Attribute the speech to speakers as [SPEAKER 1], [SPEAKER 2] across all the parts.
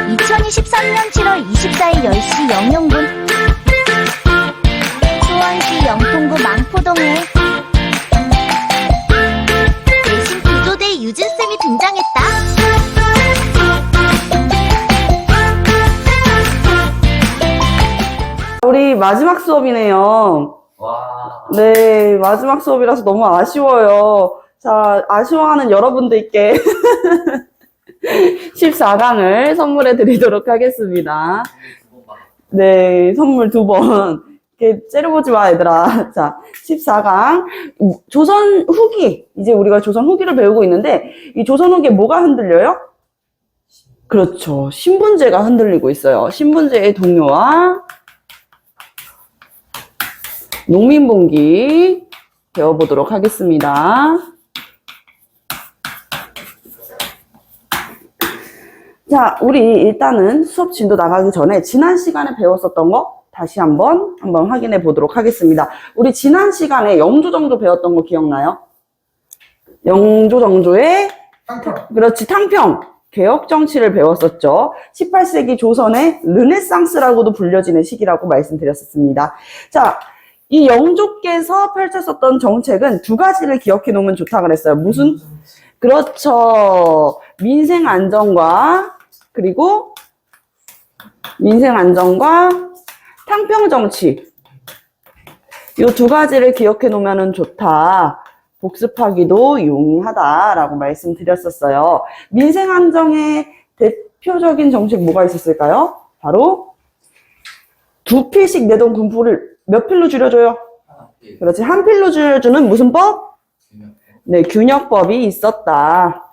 [SPEAKER 1] 2023년 7월 24일 10시 00분 수원시 영통구 망포동에 내신 구조대 유진쌤이 등장했다.
[SPEAKER 2] 우리 마지막 수업이네요.
[SPEAKER 3] 와.
[SPEAKER 2] 네, 마지막 수업이라서 너무 아쉬워요. 자, 아쉬워하는 여러분들께 14강을 선물해 드리도록 하겠습니다. 네, 선물 2번. 이렇게 째려보지 마, 얘들아. 자, 14강. 조선 후기. 이제 우리가 조선 후기를 배우고 있는데, 이 조선 후기에 뭐가 흔들려요? 그렇죠. 신분제가 흔들리고 있어요. 신분제의 동요와 농민분기 배워보도록 하겠습니다. 자, 우리 일단은 수업 진도 나가기 전에 지난 시간에 배웠었던 거 다시 한번 확인해 보도록 하겠습니다. 우리 지난 시간에 영조정조 배웠던 거 기억나요? 영조정조의 그렇지, 탕평. 개혁 정치를 배웠었죠. 18세기 조선의 르네상스라고도 불려지는 시기라고 말씀드렸었습니다. 자, 이 영조께서 펼쳤었던 정책은 두 가지를 기억해 놓으면 좋다 그랬어요. 무슨? 그렇죠. 민생 안정과 그리고 민생 안정과 탕평 정치. 이 두 가지를 기억해 놓으면 좋다. 복습하기도 용이하다라고 말씀드렸었어요. 민생 안정의 대표적인 정책 뭐가 있었을까요? 바로 두 필씩 내던 군포를 몇 필로 줄여줘요? 그렇지, 한 필로 줄여주는 무슨 법? 네, 균역법이 있었다.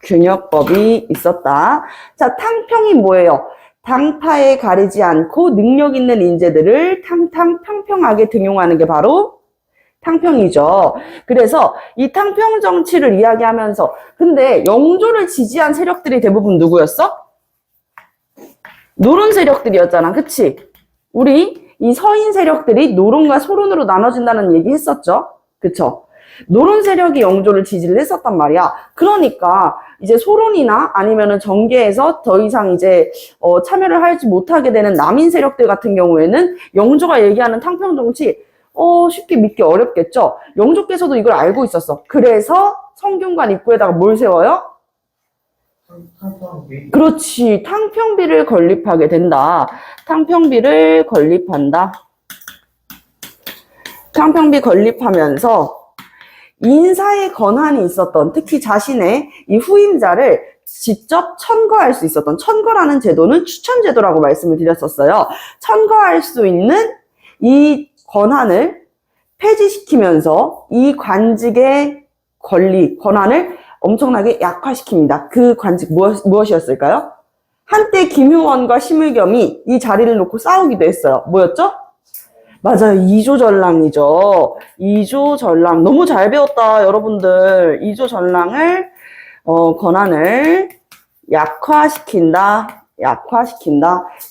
[SPEAKER 2] 균역법이 있었다. 자, 탕평이 뭐예요? 당파에 가리지 않고 능력 있는 인재들을 평평하게 등용하는 게 바로 탕평이죠. 그래서 이 탕평 정치를 이야기하면서 근데 영조를 지지한 세력들이 대부분 누구였어? 노론 세력들이었잖아. 그치? 우리 이 서인 세력들이 노론과 소론으로 나눠진다는 얘기 했었죠. 그쵸? 노론 세력이 영조를 지지를 했었단 말이야. 그러니까 이제 소론이나 아니면은 정계에서 더 이상 이제 참여를 하지 못하게 되는 남인 세력들 같은 경우에는 영조가 얘기하는 탕평 정치 쉽게 믿기 어렵겠죠. 영조께서도 이걸 알고 있었어. 그래서 성균관 입구에다가 뭘 세워요?
[SPEAKER 3] 탕평비.
[SPEAKER 2] 그렇지. 탕평비를 건립하게 된다. 탕평비를 건립한다. 탕평비 건립하면서 인사의 권한이 있었던, 특히 자신의 이 후임자를 직접 천거할 수 있었던, 천거라는 제도는 추천제도라고 말씀을 드렸었어요. 천거할 수 있는 이 권한을 폐지시키면서 이 관직의 권한을 엄청나게 약화시킵니다. 그 관직 무엇이었을까요? 한때 김효원과 심의겸이 이 자리를 놓고 싸우기도 했어요. 뭐였죠? 맞아요. 이조전랑이죠. 이조전랑. 너무 잘 배웠다, 여러분들. 이조전랑을, 권한을 약화시킨다.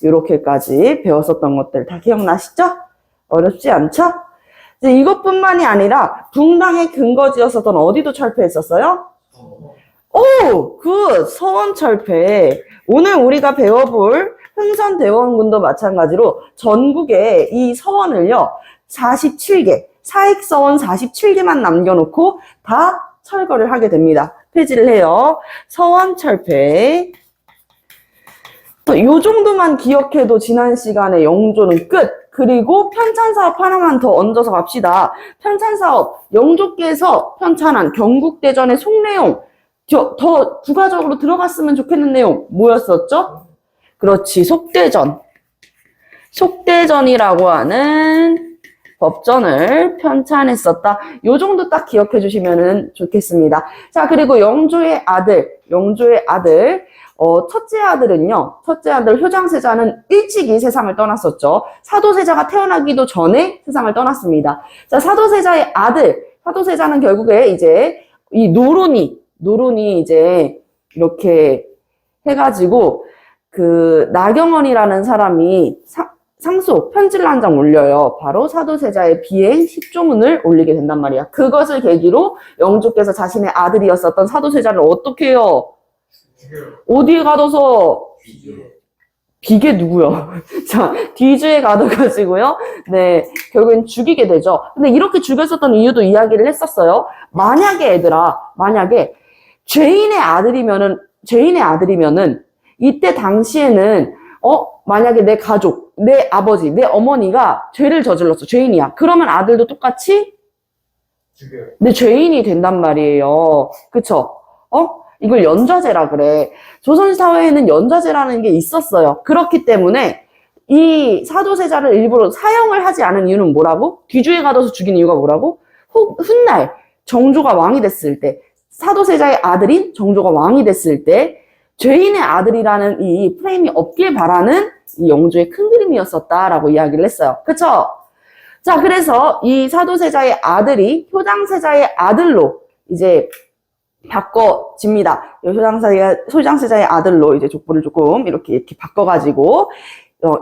[SPEAKER 2] 이렇게까지 배웠었던 것들 다 기억나시죠? 어렵지 않죠? 이제 이것뿐만이 아니라 붕당의 근거지였었던 어디도 철폐했었어요? 오! 굿! 서원 철폐. 오늘 우리가 배워볼 흥선대원군도 마찬가지로 전국에 이 서원을요, 47개, 사익서원 47개만 남겨놓고 다 철거를 하게 됩니다. 폐지를 해요. 서원 철폐. 또 요 정도만 기억해도 지난 시간에 영조는 끝. 그리고 편찬사업 하나만 더 얹어서 갑시다. 편찬사업, 영조께서 편찬한 경국대전의 속내용, 더 부가적으로 들어갔으면 좋겠는 내용 뭐였었죠? 그렇지, 속대전. 속대전이라고 하는 법전을 편찬했었다. 요 정도 딱 기억해 주시면 좋겠습니다. 자, 그리고 영조의 아들, 첫째 아들 효장세자는 일찍이 세상을 떠났었죠. 사도세자가 태어나기도 전에 세상을 떠났습니다. 자, 사도세자의 아들, 사도세자는 결국에 이제 이 노론이 이제 이렇게 해가지고 그 나경원이라는 사람이 상소, 편지를 한 장 올려요. 바로 사도세자의 비행 10조문을 올리게 된단 말이야. 그것을 계기로 영조께서 자신의 아들이었었던 사도세자를 어떻게 해요? 어디에 가둬서? 비계 누구요? 자, 뒤주에 가둬가지고요. 네, 결국엔 죽이게 되죠. 근데 이렇게 죽였었던 이유도 이야기를 했었어요. 만약에 얘들아, 만약에 죄인의 아들이면은 이때 당시에는 만약에 내 가족, 내 아버지, 내 어머니가 죄를 저질렀어. 죄인이야. 그러면 아들도 똑같이 내 죄인이 된단 말이에요. 그쵸? 이걸 연좌제라 그래. 조선사회에는 연좌제라는 게 있었어요. 그렇기 때문에 이 사도세자를 일부러 사형을 하지 않은 이유는 뭐라고? 뒤주에 가둬서 죽인 이유가 뭐라고? 훗날 정조가 왕이 됐을 때, 사도세자의 아들인 정조가 왕이 됐을 때 죄인의 아들이라는 이 프레임이 없길 바라는 이 영조의 큰 그림이었었다라고 이야기를 했어요. 그쵸? 자, 그래서 이 사도세자의 아들이 효장세자의 아들로 이제 바꿔집니다. 효장세자의 아들로 이제 족보를 조금 이렇게 바꿔가지고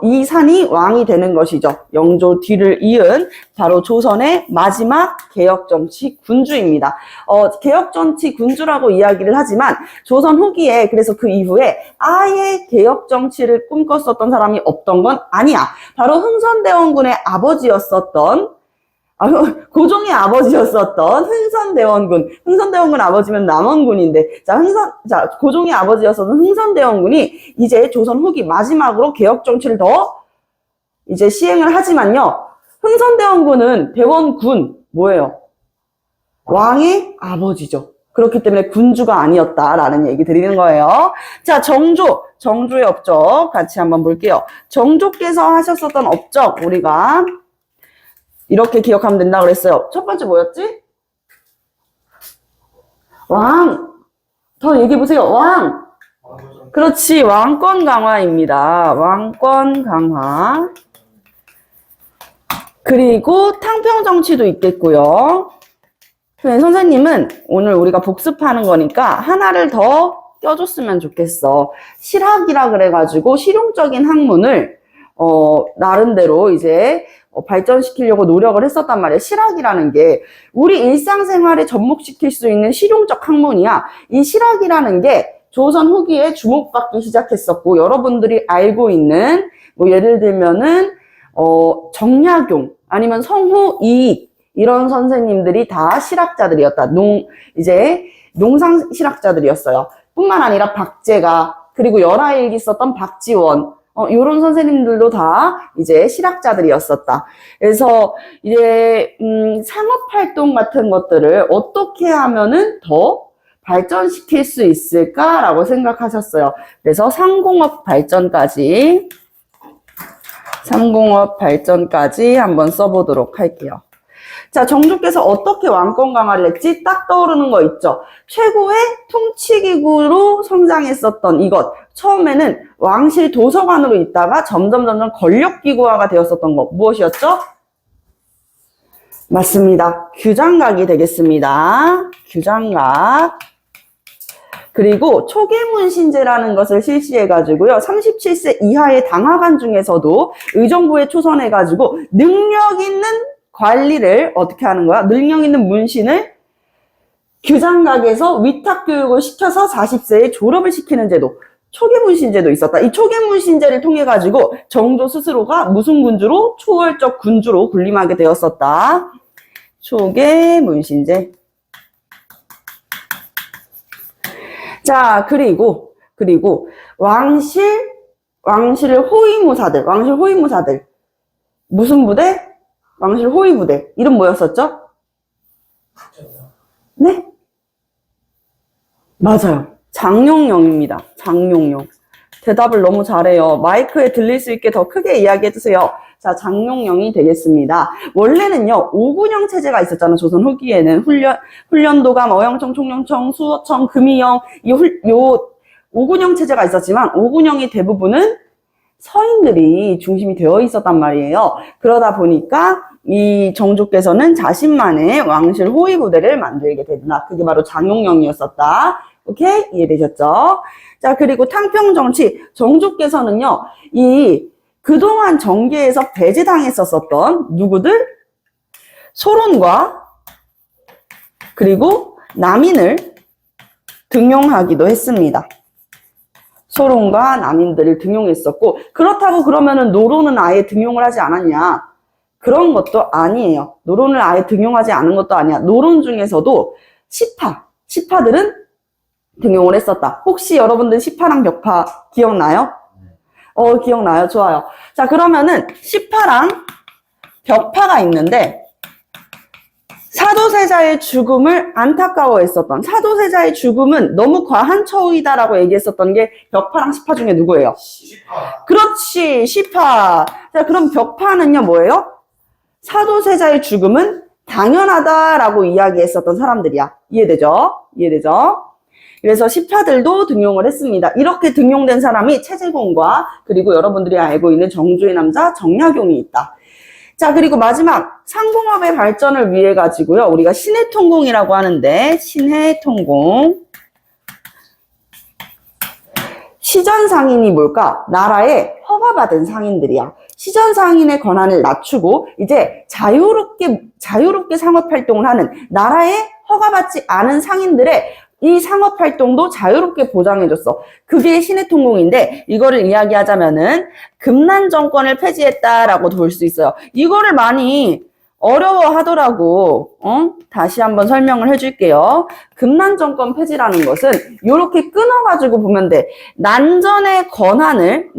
[SPEAKER 2] 이 산이 왕이 되는 것이죠. 영조 뒤를 이은 바로 조선의 마지막 개혁정치 군주입니다. 개혁정치 군주라고 이야기를 하지만 조선 후기에 그래서 그 이후에 아예 개혁정치를 꿈꿨었던 사람이 없던 건 아니야. 바로 흥선대원군의 아버지였었던 고종의 아버지였었던 흥선대원군 아버지면 남원군인데, 고종의 아버지였었던 흥선대원군이 이제 조선 후기 마지막으로 개혁정치를 더 이제 시행을 하지만요, 흥선대원군은 대원군, 뭐예요? 왕의 아버지죠. 그렇기 때문에 군주가 아니었다라는 얘기 드리는 거예요. 자, 정조의 업적 같이 한번 볼게요. 정조께서 하셨었던 업적, 우리가 이렇게 기억하면 된다고 그랬어요. 첫 번째 뭐였지? 왕. 더 얘기해보세요. 왕. 그렇지. 왕권 강화입니다. 왕권 강화. 그리고 탕평 정치도 있겠고요. 선생님은 오늘 우리가 복습하는 거니까 하나를 더 껴줬으면 좋겠어. 실학이라 그래가지고 실용적인 학문을 나름대로 이제 발전시키려고 노력을 했었단 말이에요. 실학이라는 게 우리 일상생활에 접목시킬 수 있는 실용적 학문이야. 이 실학이라는 게 조선 후기에 주목받기 시작했었고, 여러분들이 알고 있는 뭐 예를 들면은 정약용 아니면 성후 이익 이런 선생님들이 다 실학자들이었다. 농상 실학자들이었어요. 뿐만 아니라 박제가, 그리고 열하일기 썼던 박지원, 요런 선생님들도 다 이제 실학자들이었었다. 그래서 이제 상업활동 같은 것들을 어떻게 하면은 더 발전시킬 수 있을까라고 생각하셨어요. 그래서 상공업 발전까지 한번 써보도록 할게요. 자, 정조께서 어떻게 왕권 강화를 했지? 딱 떠오르는 거 있죠? 최고의 통치기구로 성장했었던 이것. 처음에는 왕실 도서관으로 있다가 점점 권력기구화가 되었었던 것. 무엇이었죠? 맞습니다. 규장각이 되겠습니다. 규장각. 그리고 초계문신제라는 것을 실시해가지고요. 37세 이하의 당하관 중에서도 의정부에 초선해가지고 능력 있는 관리를 어떻게 하는 거야? 능력 있는 문신을 규장각에서 위탁교육을 시켜서 40세에 졸업을 시키는 제도. 초계문신제도 있었다. 이 초계문신제를 통해 가지고 정조 스스로가 무슨 군주로? 초월적 군주로 군림하게 되었었다. 초계문신제. 자, 그리고 왕실 호위무사들. 무슨 부대? 왕실 호위부대. 이름 뭐였었죠? 네? 맞아요. 장룡령입니다. 장룡령. 대답을 너무 잘해요. 마이크에 들릴 수 있게 더 크게 이야기해주세요. 자, 장룡령이 되겠습니다. 원래는요, 5군영 체제가 있었잖아요. 조선 후기에는 훈련도감, 어영청, 총령청, 수호청, 금이영, 요 5군영 체제가 있었지만 5군영의 대부분은 서인들이 중심이 되어 있었단 말이에요. 그러다 보니까 이 정조께서는 자신만의 왕실 호위부대를 만들게 된다. 그게 바로 장룡령이었었다. 오케이? 이해되셨죠? 자, 그리고 탕평정치. 정조께서는요, 그동안 정계에서 배제당했었던 누구들? 소론과 그리고 남인을 등용하기도 했습니다. 소론과 남인들을 등용했었고, 그렇다고 그러면은 노론은 아예 등용을 하지 않았냐? 그런 것도 아니에요. 노론을 아예 등용하지 않은 것도 아니야. 노론 중에서도 시파들은 등용을 했었다. 혹시 여러분들 시파랑 벽파 기억나요? 기억나요? 좋아요. 자, 그러면은 시파랑 벽파가 있는데, 사도세자의 죽음을 안타까워했었던, 사도세자의 죽음은 너무 과한 처우이다라고 얘기했었던 게 벽파랑 시파 중에 누구예요?
[SPEAKER 3] 시파.
[SPEAKER 2] 그렇지, 시파. 자, 그럼 벽파는요, 뭐예요? 사도세자의 죽음은 당연하다라고 이야기했었던 사람들이야. 이해되죠? 이해되죠? 그래서 시파들도 등용을 했습니다. 이렇게 등용된 사람이 최재공과 그리고 여러분들이 알고 있는 정주의 남자 정약용이 있다. 자, 그리고 마지막 상공업의 발전을 위해 가지고요. 우리가 신해통공이라고 하는데, 신해통공. 시전상인이 뭘까? 나라에 허가받은 상인들이야. 시전상인의 권한을 낮추고 이제 자유롭게 상업활동을 하는, 나라에 허가받지 않은 상인들의 이 상업활동도 자유롭게 보장해줬어. 그게 신해통공인데, 이거를 이야기하자면은 금난정권을 폐지했다라고 볼 수 있어요. 이거를 많이 어려워하더라고. 다시 한번 설명을 해줄게요. 금난정권 폐지라는 것은 이렇게 끊어가지고 보면 돼. 난전의 권한을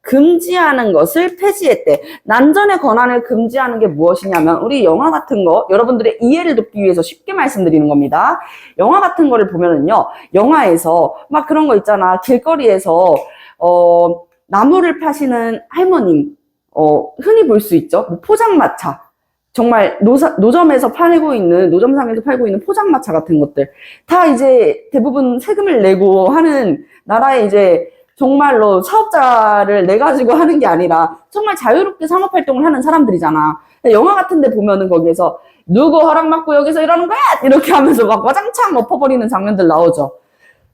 [SPEAKER 2] 금지하는 것을 폐지했대. 난전의 권한을 금지하는 게 무엇이냐면, 우리 영화 같은 거, 여러분들의 이해를 돕기 위해서 쉽게 말씀드리는 겁니다. 영화 같은 거를 보면은요, 영화에서 막 그런 거 있잖아. 길거리에서 나무를 파시는 할머님, 흔히 볼 수 있죠. 뭐 포장마차. 정말 노점상에서 팔고 있는 포장마차 같은 것들. 다 이제 대부분 세금을 내고 하는 나라에 이제 정말로 사업자를 내가지고 하는 게 아니라 정말 자유롭게 상업활동을 하는 사람들이잖아. 영화 같은 데 보면은 거기에서 누구 허락받고 여기서 이러는 거야? 이렇게 하면서 막 와장창 엎어버리는 장면들 나오죠.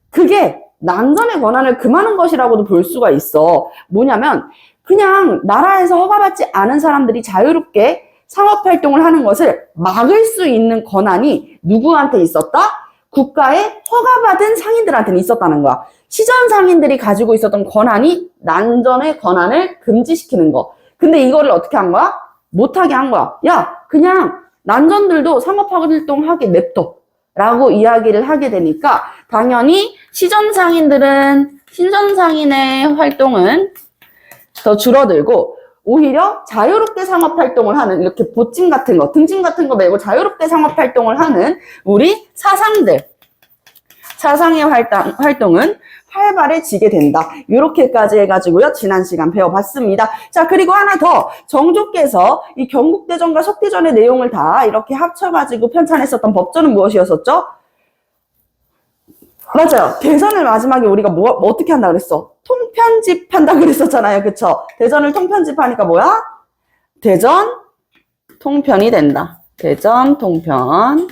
[SPEAKER 2] 그게 난전의 권한을 금하는 것이라고도 볼 수가 있어. 뭐냐면 그냥 나라에서 허가받지 않은 사람들이 자유롭게 상업활동을 하는 것을 막을 수 있는 권한이 누구한테 있었다? 국가의 허가받은 상인들한테는 있었다는 거야. 시전 상인들이 가지고 있었던 권한이 난전의 권한을 금지시키는 거. 근데 이거를 어떻게 한 거야? 못하게 한 거야. 야, 그냥 난전들도 상업활동하게 냅둬. 라고 이야기를 하게 되니까 당연히 시전 상인의 활동은 더 줄어들고 오히려 자유롭게 상업활동을 하는, 이렇게 보증 같은 거, 등짐 같은 거 메고 자유롭게 상업활동을 하는 우리 사상의 활동은 활발해지게 된다. 이렇게까지 해가지고요. 지난 시간 배워봤습니다. 자, 그리고 하나 더. 정조께서 이 경국대전과 석대전의 내용을 다 이렇게 합쳐가지고 편찬했었던 법전은 무엇이었었죠? 맞아요. 대전을 마지막에 우리가 어떻게 한다 그랬어? 통편집한다 그랬었잖아요. 그쵸? 대전을 통편집하니까 뭐야? 대전 통편이 된다. 대전 통편.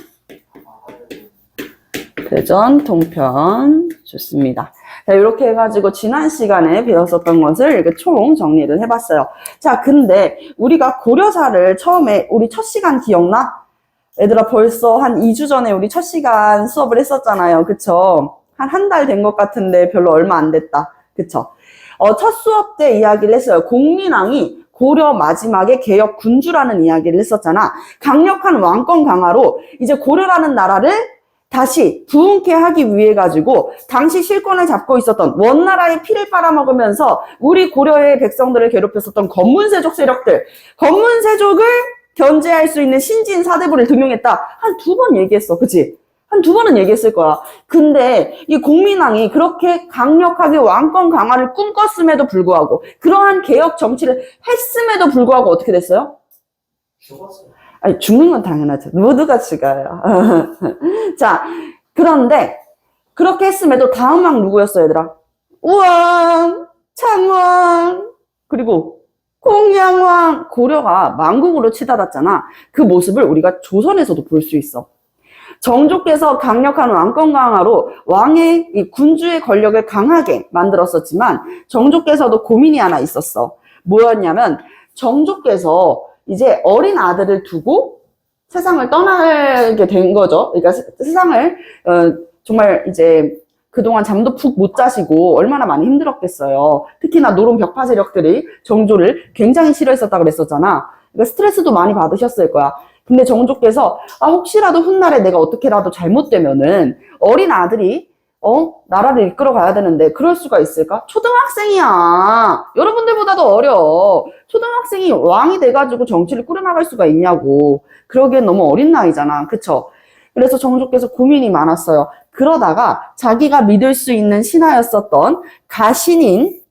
[SPEAKER 2] 좋습니다. 자, 이렇게 해가지고 지난 시간에 배웠었던 것을 이렇게 총 정리를 해봤어요. 자, 근데 우리가 고려사를 처음에 우리 첫 시간 기억나? 얘들아, 벌써 한 2주 전에 우리 첫 시간 수업을 했었잖아요. 그쵸? 한 달 된 것 같은데 별로 얼마 안 됐다. 그쵸? 첫 수업 때 이야기를 했어요. 공민왕이 고려 마지막에 개혁 군주라는 이야기를 했었잖아. 강력한 왕권 강화로 이제 고려라는 나라를 다시 부흥케 하기 위해 가지고 당시 실권을 잡고 있었던, 원나라의 피를 빨아먹으면서 우리 고려의 백성들을 괴롭혔었던 검문세족 세력들, 검문세족을 견제할 수 있는 신진 사대부를 등용했다. 한 2번 얘기했어. 그치? 한 2번은 얘기했을 거야. 근데 이 공민왕이 그렇게 강력하게 왕권 강화를 꿈꿨음에도 불구하고, 그러한 개혁 정치를 했음에도 불구하고 어떻게 됐어요?
[SPEAKER 3] 죽었어요.
[SPEAKER 2] 아니, 죽는 건 당연하죠. 모두가 죽어요. 자, 그런데 그렇게 했음에도 다음 왕 누구였어, 얘들아? 우왕, 창왕, 그리고 공양왕. 고려가 망국으로 치닫았잖아. 그 모습을 우리가 조선에서도 볼 수 있어. 정조께서 강력한 왕권 강화로 왕의 이 군주의 권력을 강하게 만들었었지만 정조께서도 고민이 하나 있었어. 뭐였냐면 정조께서 이제 어린 아들을 두고 세상을 떠나게 된 거죠. 그러니까 세상을 정말 이제 그동안 잠도 푹 못 자시고 얼마나 많이 힘들었겠어요. 특히나 노론 벽파 세력들이 정조를 굉장히 싫어했었다 그랬었잖아. 그러니까 스트레스도 많이 받으셨을 거야. 근데 정조께서 혹시라도 훗날에 내가 어떻게라도 잘못되면은 어린 아들이 나라를 이끌어 가야 되는데 그럴 수가 있을까? 초등학생이야. 여러분들보다도 어려. 초등학생이 왕이 돼가지고 정치를 꾸려나갈 수가 있냐고. 그러기엔 너무 어린 나이잖아. 그쵸? 그래서 정조께서 고민이 많았어요. 그러다가 자기가 믿을 수 있는 신하였었던 가신인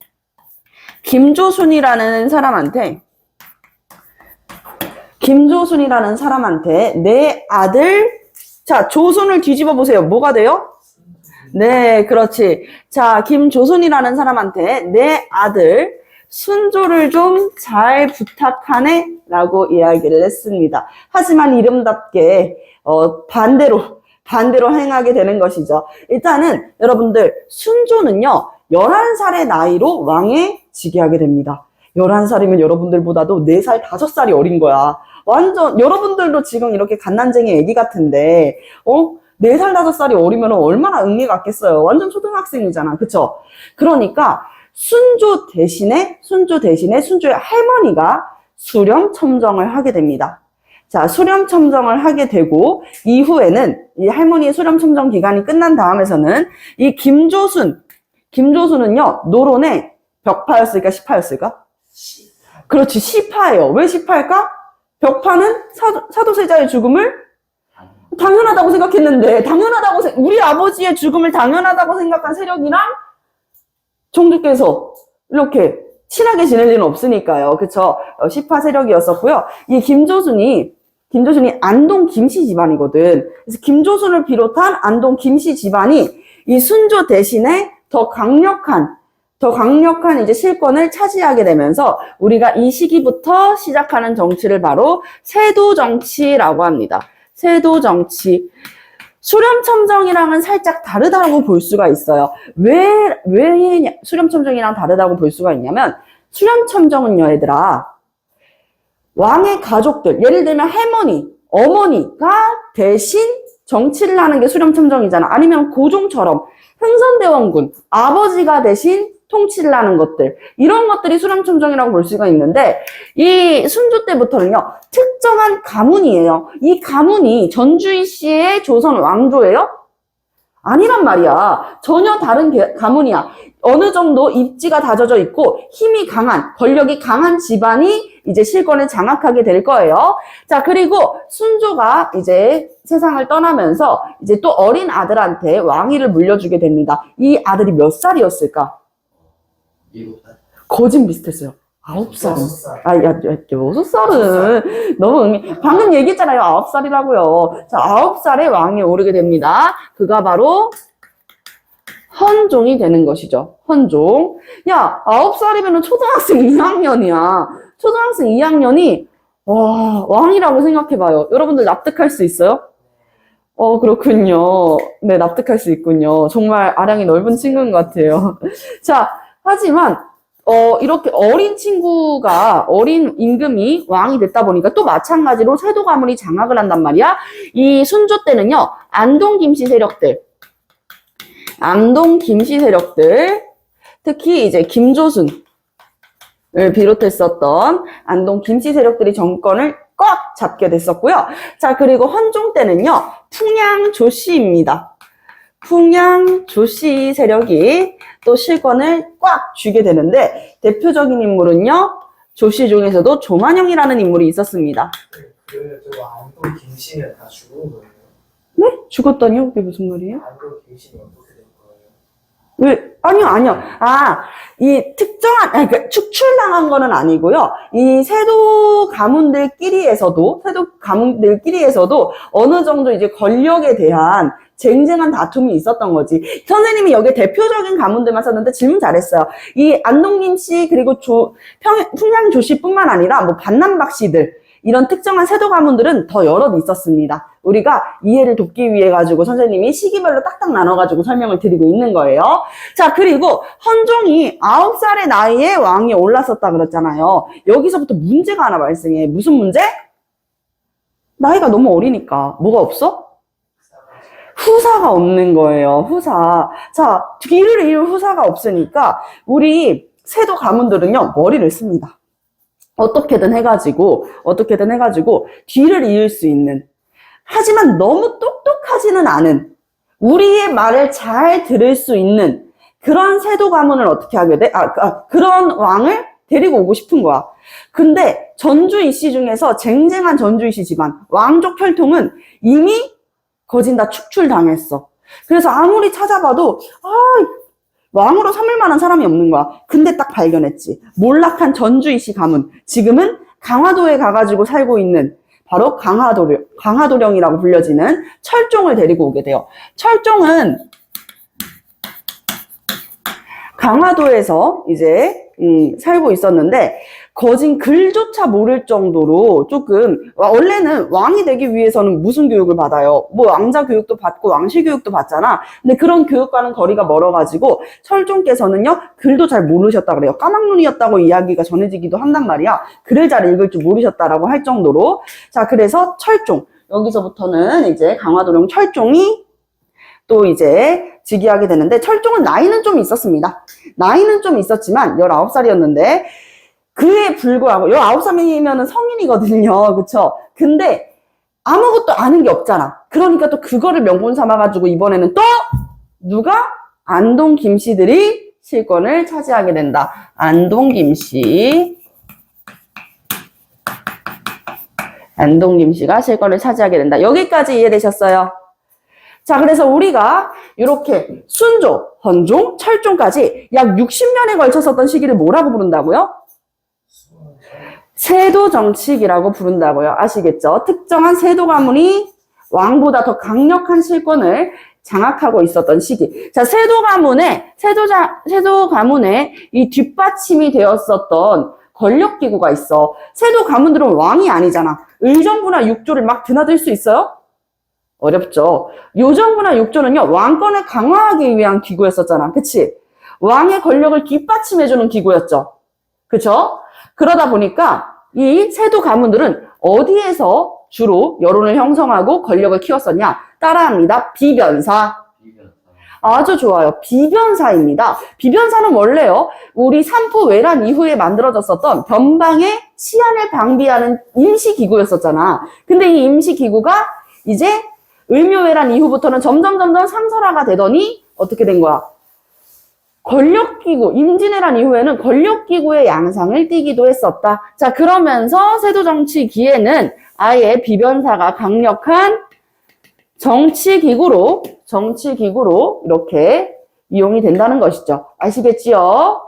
[SPEAKER 2] 김조순이라는 사람한테 내 아들, 자, 조선을 뒤집어 보세요. 뭐가 돼요? 네, 그렇지. 자, 김조선이라는 사람한테 내 아들 순조를 좀 잘 부탁하네 라고 이야기를 했습니다. 하지만 이름답게 반대로 행하게 되는 것이죠. 일단은 여러분들 순조는요 11살의 나이로 왕에 즉위하게 됩니다. 11살이면 여러분들보다도 4살, 5살이 어린 거야. 완전 여러분들도 지금 이렇게 갓난쟁이 애기 같은데 4살, 5살이 어리면 얼마나 응애 같겠어요. 완전 초등학생이잖아. 그쵸? 그러니까 순조 대신에 순조의 할머니가 수렴첨정을 하게 됩니다. 자, 수렴첨정을 하게 되고 이후에는 이 할머니의 수렴첨정 기간이 끝난 다음에서는 이 김조순은요 노론의 벽파였을까 시파였을까? 그렇지, 시파예요. 왜 시파일까? 벽파는 사도세자의 죽음을 당연하다고 생각했는데 우리 아버지의 죽음을 당연하다고 생각한 세력이랑 정조께서 이렇게 친하게 지낼 일은 없으니까요. 그쵸? 시파 세력이었었고요. 이 김조순이 안동 김씨 집안이거든. 그래서 김조순을 비롯한 안동 김씨 집안이 이 순조 대신에 더 강력한 이제 실권을 차지하게 되면서 우리가 이 시기부터 시작하는 정치를 바로 세도 정치라고 합니다. 세도 정치. 수렴첨정이랑은 살짝 다르다고 볼 수가 있어요. 왜 수렴첨정이랑 다르다고 볼 수가 있냐면, 수렴첨정은요, 얘들아, 왕의 가족들, 예를 들면 할머니, 어머니가 대신 정치를 하는 게 수렴첨정이잖아. 아니면 고종처럼 흥선대원군, 아버지가 대신 통치를 하는 것들, 이런 것들이 수렴첨정이라고 볼 수가 있는데, 이 순조 때부터는요 특정한 가문이에요. 이 가문이 전주희 씨의 조선 왕조예요? 아니란 말이야. 전혀 다른 가문이야. 어느 정도 입지가 다져져 있고 힘이 강한, 권력이 강한 집안이 이제 실권을 장악하게 될 거예요. 자, 그리고 순조가 이제 세상을 떠나면서 이제 또 어린 아들한테 왕위를 물려주게 됩니다. 이 아들이 몇 살이었을까?
[SPEAKER 3] 7살?
[SPEAKER 2] 거진 비슷했어요. 9살은.
[SPEAKER 3] 6살.
[SPEAKER 2] 야, 6살은 너무 방금 얘기했잖아요. 9살이라고요. 자, 9살에 왕에 오르게 됩니다. 그가 바로 헌종이 되는 것이죠. 헌종. 야, 9살이면 초등학생 2학년이야. 초등학생 2학년이 왕이라고 생각해봐요. 여러분들 납득할 수 있어요? 그렇군요. 네, 납득할 수 있군요. 정말 아량이 넓은 친구인 것 같아요. 자, 하지만 이렇게 어린 임금이 왕이 됐다 보니까 또 마찬가지로 세도 가문이 장악을 한단 말이야. 이 순조 때는요, 안동 김씨 세력들, 특히 이제 김조순을 비롯했었던 안동 김씨 세력들이 정권을 꽉 잡게 됐었고요. 자, 그리고 헌종 때는요, 풍양 조씨입니다. 풍양 조씨 세력이 또 실권을 꽉 쥐게 되는데, 대표적인 인물은요, 조씨 중에서도 조만영이라는 인물이 있었습니다.
[SPEAKER 3] 저 안동 김씨는 다 죽은 거예요?
[SPEAKER 2] 네? 죽었다니요? 그게 무슨 말이에요?
[SPEAKER 3] 안동 김씨는 어떻게 된 거예요?
[SPEAKER 2] 왜? 아니요. 이 특정한, 그러니까 축출당한 거는 아니고요. 이 세도 가문들끼리에서도 어느 정도 이제 권력에 대한 쟁쟁한 다툼이 있었던 거지. 선생님이 여기 대표적인 가문들만 썼는데 질문 잘했어요. 이 안동김 씨, 그리고 풍양 조씨뿐만 아니라 뭐 반남박 씨들, 이런 특정한 세도 가문들은 더 여럿 있었습니다. 우리가 이해를 돕기 위해 가지고 선생님이 시기별로 딱딱 나눠가지고 설명을 드리고 있는 거예요. 자, 그리고 헌종이 9살의 나이에 왕이 올랐었다 그랬잖아요. 여기서부터 문제가 하나 발생해. 무슨 문제? 나이가 너무 어리니까. 뭐가 없어? 후사가 없는 거예요. 후사. 자, 뒤를 이을 후사가 없으니까 우리 세도 가문들은요, 머리를 씁니다. 어떻게든 해가지고 뒤를 이을 수 있는. 하지만 너무 똑똑하지는 않은, 우리의 말을 잘 들을 수 있는 그런 세도 가문을 어떻게 하게 돼? 그런 왕을 데리고 오고 싶은 거야. 근데 전주 이씨 중에서 쟁쟁한 전주 이씨 집안, 왕족 혈통은 이미 거진 다 축출당했어. 그래서 아무리 찾아봐도 왕으로 삼을 만한 사람이 없는 거야. 근데 딱 발견했지. 몰락한 전주 이씨 가문. 지금은 강화도에 가가지고 살고 있는 바로 강화도령이라고 불려지는 철종을 데리고 오게 돼요. 철종은 강화도에서 이제 살고 있었는데 거진 글조차 모를 정도로 조금, 원래는 왕이 되기 위해서는 무슨 교육을 받아요? 뭐 왕자 교육도 받고 왕실 교육도 받잖아. 근데 그런 교육과는 거리가 멀어가지고 철종께서는요, 글도 잘 모르셨다 그래요. 까막눈이었다고 이야기가 전해지기도 한단 말이야. 글을 잘 읽을 줄 모르셨다라고 할 정도로. 자, 그래서 철종, 여기서부터는 이제 강화도령 철종이 또 이제 즉위하게 되는데, 철종은 나이는 좀 있었습니다. 나이는 좀 있었지만 19살이었는데 그에 불구하고 19살이면 성인이거든요. 그쵸? 근데 아무것도 아는 게 없잖아. 그러니까 또 그거를 명분 삼아가지고 이번에는 또 누가? 안동 김씨들이 실권을 차지하게 된다. 안동 김씨가 실권을 차지하게 된다. 여기까지 이해되셨어요? 자, 그래서 우리가 이렇게 순종, 헌종, 철종까지 약 60년에 걸쳤었던 시기를 뭐라고 부른다고요? 세도정치기라고 부른다고요. 아시겠죠? 특정한 세도 가문이 왕보다 더 강력한 실권을 장악하고 있었던 시기. 자, 세도 가문의 이 뒷받침이 되었었던 권력기구가 있어. 세도 가문들은 왕이 아니잖아. 의정부나 육조를 막 드나들 수 있어요? 어렵죠. 요정부나 육조는요, 왕권을 강화하기 위한 기구였었잖아. 그치? 왕의 권력을 뒷받침해주는 기구였죠. 그쵸? 그러다 보니까 이 세도 가문들은 어디에서 주로 여론을 형성하고 권력을 키웠었냐? 따라합니다. 비변사. 아주 좋아요. 비변사입니다. 비변사는 원래요, 우리 삼포 외란 이후에 만들어졌었던 변방의 치안을 방비하는 임시기구였었잖아. 근데 이 임시기구가 이제 을묘외란 이후부터는 점점 상설화가 되더니 어떻게 된 거야? 권력기구, 임진왜란 이후에는 권력기구의 양상을 띠기도 했었다. 자, 그러면서 세도정치기에는 아예 비변사가 강력한 정치기구로 이렇게 이용이 된다는 것이죠. 아시겠지요?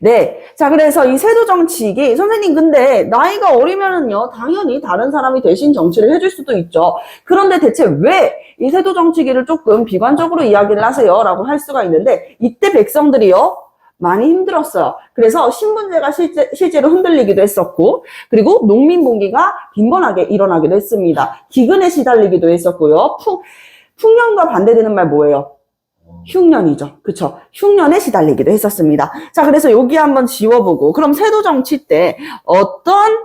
[SPEAKER 2] 네. 자, 그래서 이 세도정치기, 선생님, 근데 나이가 어리면은요, 당연히 다른 사람이 대신 정치를 해줄 수도 있죠. 그런데 대체 왜 이 세도정치기를 조금 비관적으로 이야기를 하세요? 라고 할 수가 있는데, 이때 백성들이요, 많이 힘들었어요. 그래서 신분제가 실제로 흔들리기도 했었고, 그리고 농민봉기가 빈번하게 일어나기도 했습니다. 기근에 시달리기도 했었고요. 풍년과 반대되는 말 뭐예요? 흉년이죠. 그쵸? 흉년에 시달리기도 했었습니다. 자, 그래서 여기 한번 지워보고, 그럼 세도정치 때 어떤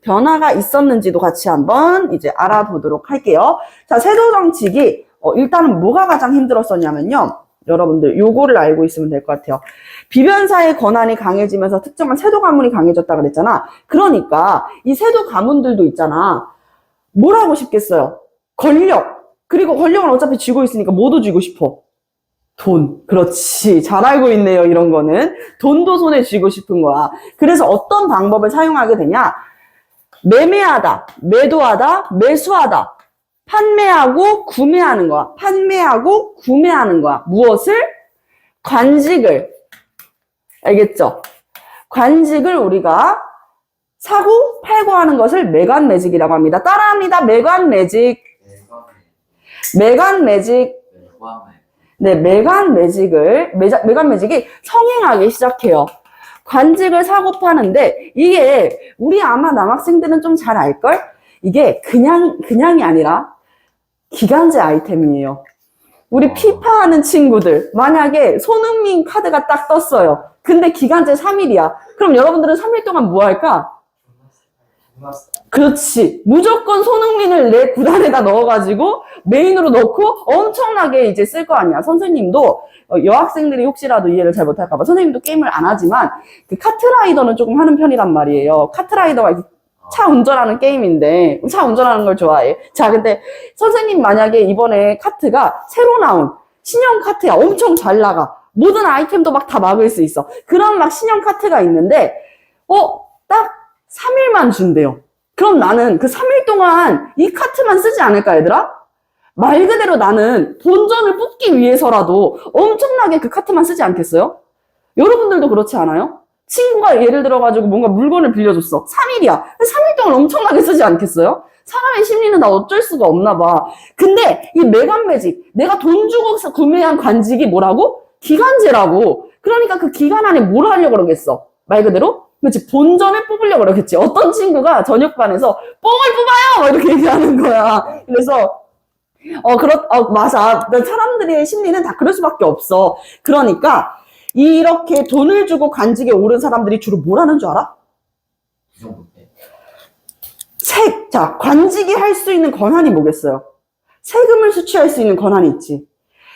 [SPEAKER 2] 변화가 있었는지도 같이 한번 이제 알아보도록 할게요. 자, 세도정치기, 일단은 뭐가 가장 힘들었었냐면요. 여러분들 요거를 알고 있으면 될 것 같아요. 비변사의 권한이 강해지면서 특정한 세도 가문이 강해졌다 그랬잖아. 그러니까 이 세도 가문들도 있잖아. 뭘 하고 싶겠어요? 권력. 그리고 권력은 어차피 쥐고 있으니까 뭐도 쥐고 싶어? 돈. 그렇지. 잘 알고 있네요. 이런 거는. 돈도 손에 쥐고 싶은 거야. 그래서 어떤 방법을 사용하게 되냐? 매매하다, 매도하다, 매수하다. 판매하고 구매하는 거야. 판매하고 구매하는 거야. 무엇을? 관직을. 알겠죠? 관직을 우리가 사고 팔고 하는 것을 매관매직이라고 합니다. 따라합니다. 매관매직. 매관매직. 네, 매관매직이 성행하기 시작해요. 관직을 사고 파는데, 이게 우리 아마 남학생들은 좀 잘 알걸? 이게 그냥이 아니라 기간제 아이템이에요. 우리 피파 하는 친구들, 만약에 손흥민 카드가 딱 떴어요. 근데 기간제 3일이야. 그럼 여러분들은 3일 동안 뭐 할까? 그렇지. 무조건 손흥민을 내 구단에다 넣어가지고 메인으로 넣고 엄청나게 이제 쓸 거 아니야. 선생님도 여학생들이 혹시라도 이해를 잘 못할까봐 선생님도 게임을 안 하지만 그 카트라이더는 조금 하는 편이란 말이에요. 카트라이더가 이렇게 차 운전하는 게임인데 차 운전하는 걸 좋아해. 자, 근데 선생님 만약에 이번에 카트가 새로 나온 신형 카트야. 엄청 잘 나가. 모든 아이템도 막 다 막을 수 있어. 그런 막 신형 카트가 있는데 딱 3일만 준대요. 그럼 나는 그 3일 동안 이 카트만 쓰지 않을까, 얘들아? 말 그대로 나는 본전을 뽑기 위해서라도 엄청나게 그 카트만 쓰지 않겠어요? 여러분들도 그렇지 않아요? 친구가 예를 들어가지고 뭔가 물건을 빌려줬어. 3일이야. 3일 동안 엄청나게 쓰지 않겠어요? 사람의 심리는 나 어쩔 수가 없나 봐. 근데 이 메간 매직, 내가 돈 주고 구매한 관직이 뭐라고? 기간제라고. 그러니까 그 기간 안에 뭘 하려고 그러겠어? 말 그대로? 그렇지. 본전을 뽑으려고 그러겠지. 어떤 친구가 저녁반에서 뽕을 뽑아요! 막 이렇게 얘기하는 거야. 그래서, 맞아. 사람들의 심리는 다 그럴 수밖에 없어. 그러니까, 이렇게 돈을 주고 관직에 오른 사람들이 주로 뭘 하는 줄 알아? 자, 관직이 할 수 있는 권한이 뭐겠어요? 세금을 수취할 수 있는 권한이 있지.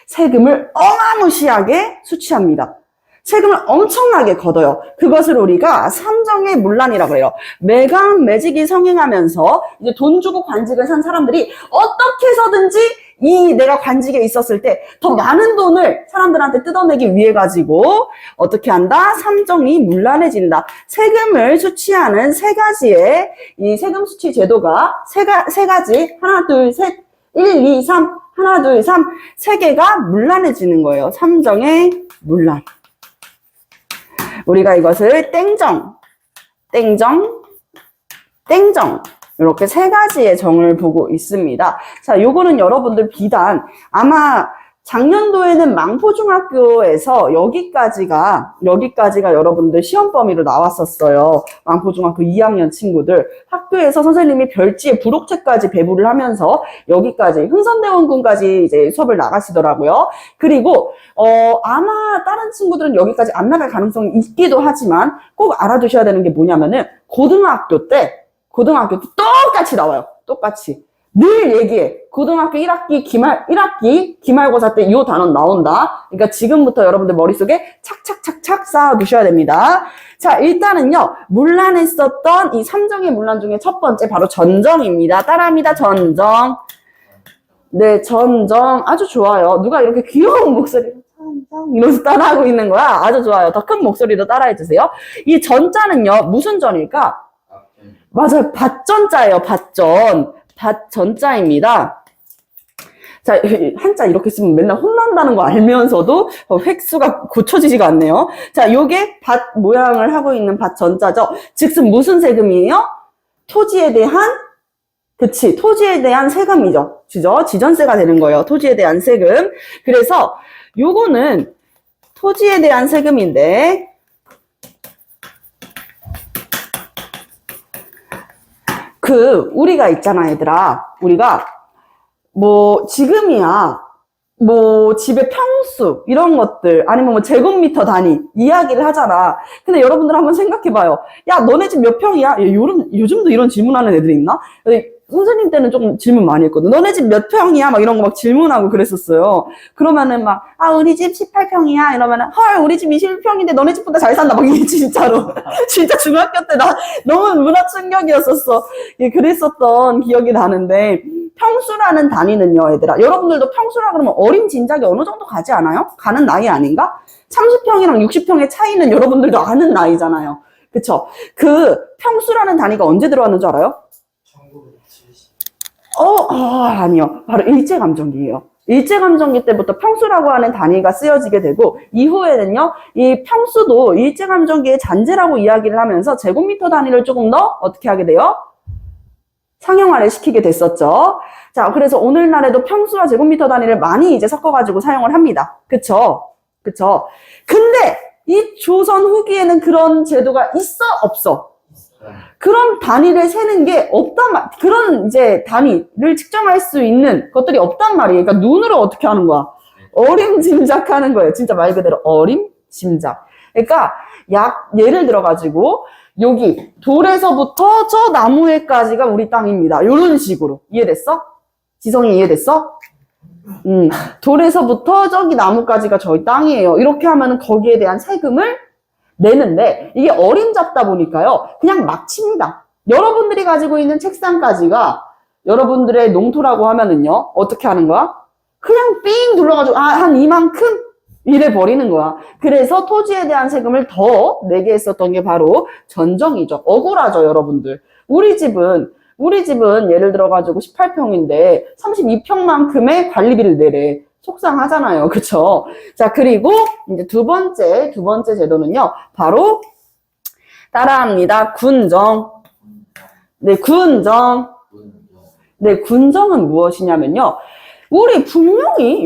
[SPEAKER 2] 세금을 어마무시하게 수취합니다. 세금을 엄청나게 걷어요. 그것을 우리가 삼정의 문란이라고 해요. 메간 매직이 성행하면서 이제 돈 주고 관직을 산 사람들이 어떻게 해서든지 내가 관직에 있었을 때 더 많은 돈을 사람들한테 뜯어내기 위해 가지고 어떻게 한다? 삼정이 문란해진다. 세금을 수취하는 세 가지의 이 세금 수취 제도가 세 가지 하나 둘 셋 1, 2, 3 하나 둘 3 세 개가 문란해지는 거예요. 삼정의 문란. 우리가 이것을 땡정 이렇게 세 가지의 정을 보고 있습니다. 자, 요거는 여러분들 비단 아마 작년도에는 망포중학교에서 여기까지가 여러분들 시험 범위로 나왔었어요. 망포중학교 2학년 친구들 학교에서 선생님이 별지에 부록체까지 배부를 하면서 여기까지 흥선대원군까지 이제 수업을 나가시더라고요. 그리고 아마 다른 친구들은 여기까지 안 나갈 가능성이 있기도 하지만 꼭 알아두셔야 되는 게 뭐냐면은 고등학교 때 똑같이 나와요. 똑같이. 늘 얘기해. 고등학교 1학기 기말고사 때 이 단어 나온다. 그러니까 지금부터 여러분들 머릿속에 착착착착 쌓아두셔야 됩니다. 자, 일단은요. 문란했었던 이 삼정의 문란 중에 첫 번째 바로 전정입니다. 따라합니다. 전정. 네, 전정. 아주 좋아요. 누가 이렇게 귀여운 목소리로 전정 이러면서 따라하고 있는 거야. 아주 좋아요. 더 큰 목소리로 따라해주세요. 이 전자는요. 무슨 전일까? 맞아요. 밭전자예요. 밭전자입니다. 자, 한자 이렇게 쓰면 맨날 혼난다는 거 알면서도 획수가 고쳐지지가 않네요. 자, 요게 밭 모양을 하고 있는 밭전자죠. 즉슨 무슨 세금이에요? 토지에 대한 세금이죠. 지전세가 되는 거예요. 토지에 대한 세금. 그래서 요거는 토지에 대한 세금인데 우리가 있잖아, 얘들아. 우리가, 지금이야, 집의 평수, 이런 것들, 아니면 제곱미터 단위, 이야기를 하잖아. 근데 여러분들 한번 생각해봐요. 야, 너네 집 몇 평이야? 요즘도 이런 질문하는 애들이 있나? 선생님 때는 조금 질문 많이 했거든. 너네 집 몇 평이야? 막 이런 거 막 질문하고 그랬었어요. 그러면은 우리 집 18평이야? 이러면은, 헐, 우리 집 21평인데 너네 집보다 잘 산다. 막 이게 진짜로. 진짜 중학교 때 나 너무 문화 충격이었었어. 예, 그랬었던 기억이 나는데, 평수라는 단위는요, 얘들아. 여러분들도 평수라 그러면 어린 진작에 어느 정도 가지 않아요? 가는 나이 아닌가? 30평이랑 60평의 차이는 여러분들도 아는 나이잖아요. 그쵸? 평수라는 단위가 언제 들어왔는 줄 알아요?
[SPEAKER 3] 1970.
[SPEAKER 2] 아니요. 바로 일제감정기예요. 일제감정기 때부터 평수라고 하는 단위가 쓰여지게 되고, 이후에는요, 이 평수도 일제감정기의 잔재라고 이야기를 하면서 제곱미터 단위를 조금 더 어떻게 하게 돼요? 상용화를 시키게 됐었죠. 자, 그래서 오늘날에도 평수와 제곱미터 단위를 많이 이제 섞어가지고 사용을 합니다. 그쵸? 근데 이 조선 후기에는 그런 제도가 있어? 없어? 그런 단위를 세는 게 그런 이제 단위를 측정할 수 있는 것들이 없단 말이에요. 그러니까 눈으로 어떻게 하는 거야? 어림짐작하는 거예요. 진짜 말 그대로 어림짐작. 짐작. 그러니까 예를 들어가지고 여기 돌에서부터 저 나무에까지가 우리 땅입니다. 이런 식으로. 이해됐어? 지성이 이해됐어? 돌에서부터 저기 나무까지가 저희 땅이에요. 이렇게 하면은 거기에 대한 세금을 내는데 이게 어림잡다 보니까요. 그냥 막 칩니다. 여러분들이 가지고 있는 책상까지가 여러분들의 농토라고 하면은요. 어떻게 하는 거야? 그냥 삥 눌러가지고 한 이만큼 이래 버리는 거야. 그래서 토지에 대한 세금을 더 내게 했었던 게 바로 전정이죠. 억울하죠, 여러분들. 우리 집은 예를 들어가지고 18평인데 32평만큼의 관리비를 내래. 속상하잖아요. 그쵸? 자, 그리고 이제 두 번째 제도는요. 바로 따라합니다. 군정. 네, 군정. 네, 군정은 무엇이냐면요. 우리 분명히